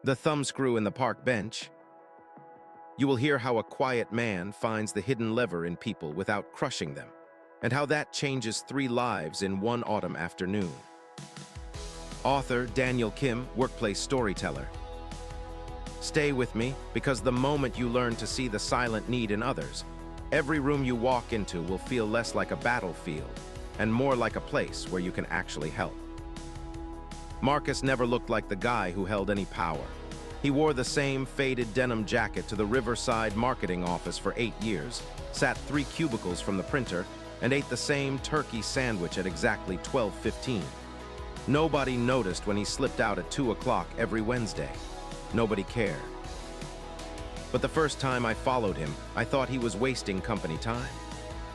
The thumbscrew in the park bench. You will hear how a quiet man finds the hidden lever in people without crushing them, and how that changes 3 lives in one autumn afternoon. Author Daniel Kim, workplace storyteller. Stay with me, because the moment you learn to see the silent need in others, every room you walk into will feel less like a battlefield and more like a place where you can actually help. Marcus never looked like the guy who held any power. He wore the same faded denim jacket to the Riverside marketing office for 8 years, sat 3 cubicles from the printer, and ate the same turkey sandwich at exactly 12:15. Nobody noticed when he slipped out at 2 o'clock every Wednesday. Nobody cared. But the first time I followed him, I thought he was wasting company time.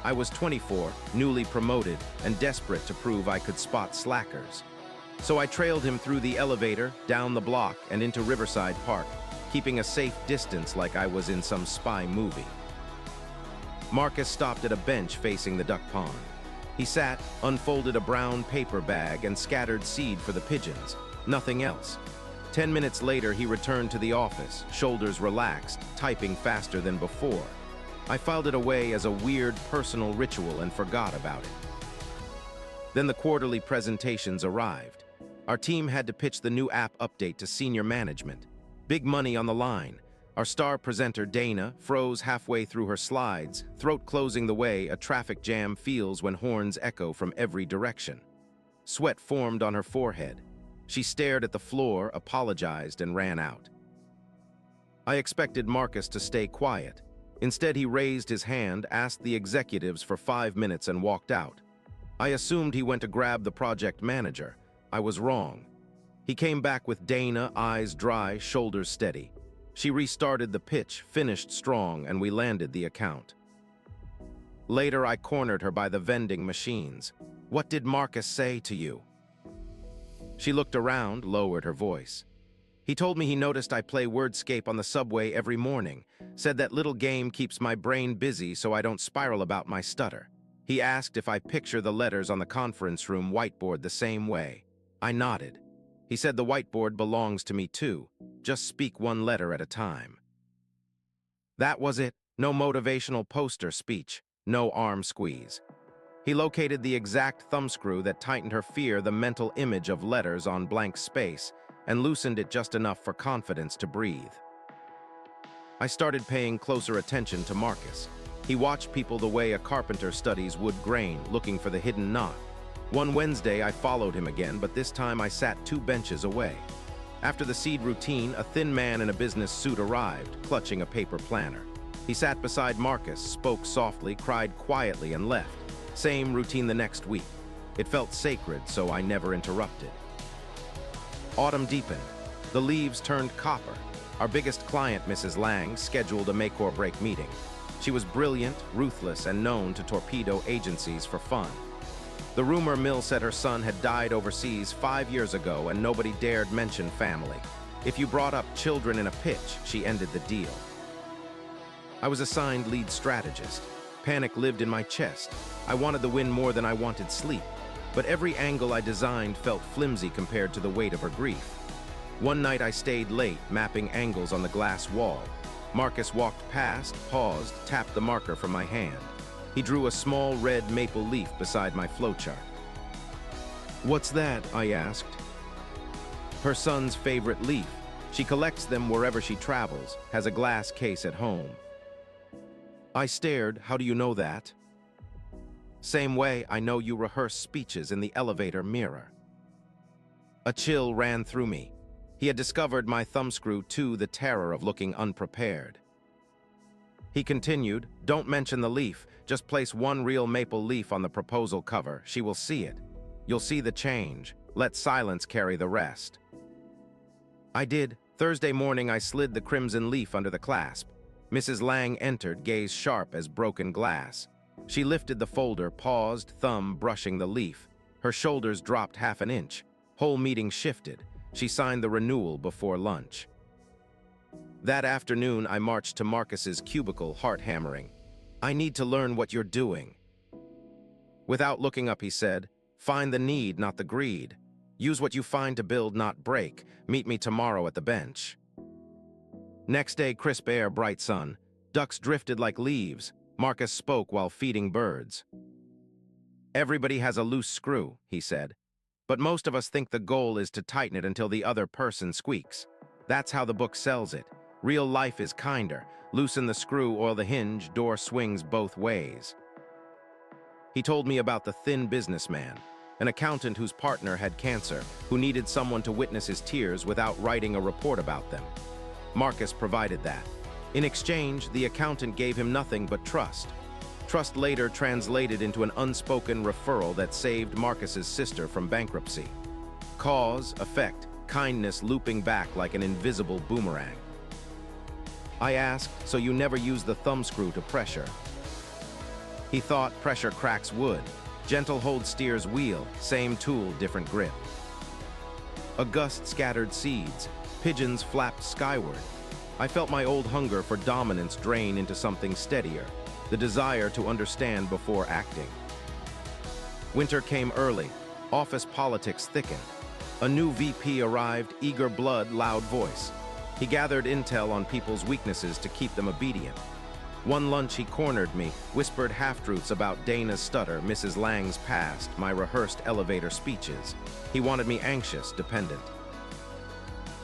I was 24, newly promoted, and desperate to prove I could spot slackers. So I trailed him through the elevator, down the block, and into Riverside Park, keeping a safe distance like I was in some spy movie. Marcus stopped at a bench facing the duck pond. He sat, unfolded a brown paper bag, and scattered seed for the pigeons. Nothing else. 10 minutes later, he returned to the office, shoulders relaxed, typing faster than before. I filed it away as a weird personal ritual and forgot about it. Then the quarterly presentations arrived. Our team had to pitch the new app update to senior management. Big money on the line. Our star presenter, Dana, froze halfway through her slides, throat closing the way a traffic jam feels when horns echo from every direction. Sweat formed on her forehead. She stared at the floor, apologized, and ran out. I expected Marcus to stay quiet. Instead, he raised his hand, asked the executives for 5 minutes, and walked out. I assumed he went to grab the project manager. I was wrong. He came back with Dana, eyes dry, shoulders steady. She restarted the pitch, finished strong, and we landed the account. Later, I cornered her by the vending machines. "What did Marcus say to you?" She looked around, lowered her voice. "He told me he noticed I play Wordscape on the subway every morning, said that little game keeps my brain busy so I don't spiral about my stutter. He asked if I picture the letters on the conference room whiteboard the same way. I nodded. He said the whiteboard belongs to me too. Just speak one letter at a time." That was it. No motivational poster speech, no arm squeeze. He located the exact thumbscrew that tightened her fear the mental image of letters on blank space and loosened it just enough for confidence to breathe. I started paying closer attention to Marcus. He watched people the way a carpenter studies wood grain, looking for the hidden knot. One Wednesday, I followed him again, but this time I sat 2 benches away. After the seed routine, a thin man in a business suit arrived, clutching a paper planner. He sat beside Marcus, spoke softly, cried quietly, and left. Same routine the next week. It felt sacred, so I never interrupted. Autumn deepened. The leaves turned copper. Our biggest client, Mrs. Lang, scheduled a make-or-break meeting. She was brilliant, ruthless, and known to torpedo agencies for fun. The rumor mill said her son had died overseas 5 years ago and nobody dared mention family. If you brought up children in a pitch, she ended the deal. I was assigned lead strategist. Panic lived in my chest. I wanted the win more than I wanted sleep, but every angle I designed felt flimsy compared to the weight of her grief. One night I stayed late, mapping angles on the glass wall. Marcus walked past, paused, tapped the marker from my hand. He drew a small red maple leaf beside my flowchart. "What's that?" I asked. Her son's favorite leaf. She collects them wherever she travels, has a glass case at home. I stared. "How do you know that?" "Same way I know you rehearse speeches in the elevator mirror." A chill ran through me. He had discovered my thumbscrew too, the terror of looking unprepared. He continued, "Don't mention the leaf. Just place one real maple leaf on the proposal cover. She will see it. You'll see the change. Let silence carry the rest." I did. Thursday morning, I slid the crimson leaf under the clasp. Mrs. Lang entered, gaze sharp as broken glass. She lifted the folder, paused, thumb brushing the leaf. Her shoulders dropped half an inch. Whole meeting shifted. She signed the renewal before lunch. That afternoon, I marched to Marcus's cubicle, heart hammering. "I need to learn what you're doing." Without looking up, he said, "Find the need, not the greed. Use what you find to build, not break. Meet me tomorrow at the bench. Next day, crisp air, bright sun. Ducks drifted like leaves. Marcus spoke while feeding birds. Everybody has a loose screw, he said. But most of us think the goal is to tighten it until the other person squeaks. That's how the book sells it. Real life is kinder. Loosen the screw, oil the hinge, door swings both ways. He told me about the thin businessman, an accountant whose partner had cancer, who needed someone to witness his tears without writing a report about them. Marcus provided that. In exchange, the accountant gave him nothing but trust. Trust later translated into an unspoken referral that saved Marcus's sister from bankruptcy. Cause, effect, kindness looping back like an invisible boomerang. I asked, so you never use the thumbscrew to pressure? He thought pressure cracks wood. Gentle hold steers wheel, same tool, different grip. A gust scattered seeds. Pigeons flapped skyward. I felt my old hunger for dominance drain into something steadier, the desire to understand before acting. Winter came early. Office politics thickened. A new VP arrived, eager blood, loud voice. He gathered intel on people's weaknesses to keep them obedient. One lunch he cornered me, whispered half-truths about Dana's stutter, Mrs. Lang's past, my rehearsed elevator speeches. He wanted me anxious, dependent.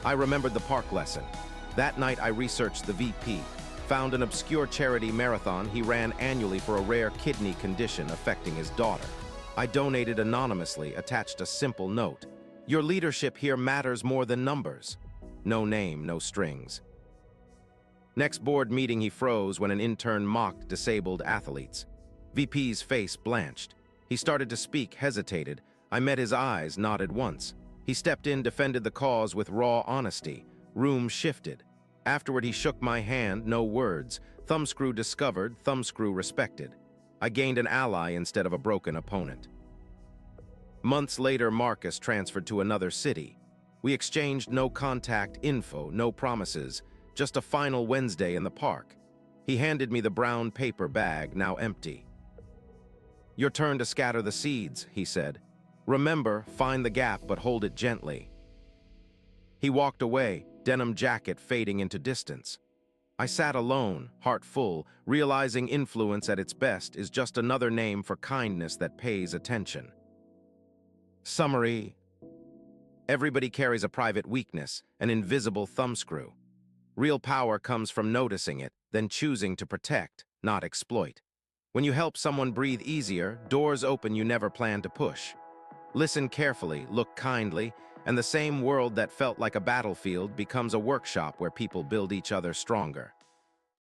I remembered the park lesson. That night I researched the VP, found an obscure charity marathon he ran annually for a rare kidney condition affecting his daughter. I donated anonymously, attached a simple note. Your leadership here matters more than numbers. No name, no strings. Next board meeting he froze when an intern mocked disabled athletes. VP's face blanched. He started to speak, hesitated. I met his eyes, nodded once. He stepped in, defended the cause with raw honesty. Room shifted. Afterward he shook my hand, no words. Thumbscrew discovered, thumbscrew respected. I gained an ally instead of a broken opponent. Months later, Marcus transferred to another city. We exchanged no contact info, no promises. Just a final Wednesday in the park. He handed me the brown paper bag, now empty. Your turn to scatter the seeds, he said. Remember, find the gap, but hold it gently. He walked away, denim jacket fading into distance. I sat alone, heart full, realizing influence at its best is just another name for kindness that pays attention. Summary: everybody carries a private weakness, an invisible thumbscrew. Real power comes from noticing it, then choosing to protect, not exploit. When you help someone breathe easier, doors open you never planned to push. Listen carefully, look kindly, and the same world that felt like a battlefield becomes a workshop where people build each other stronger.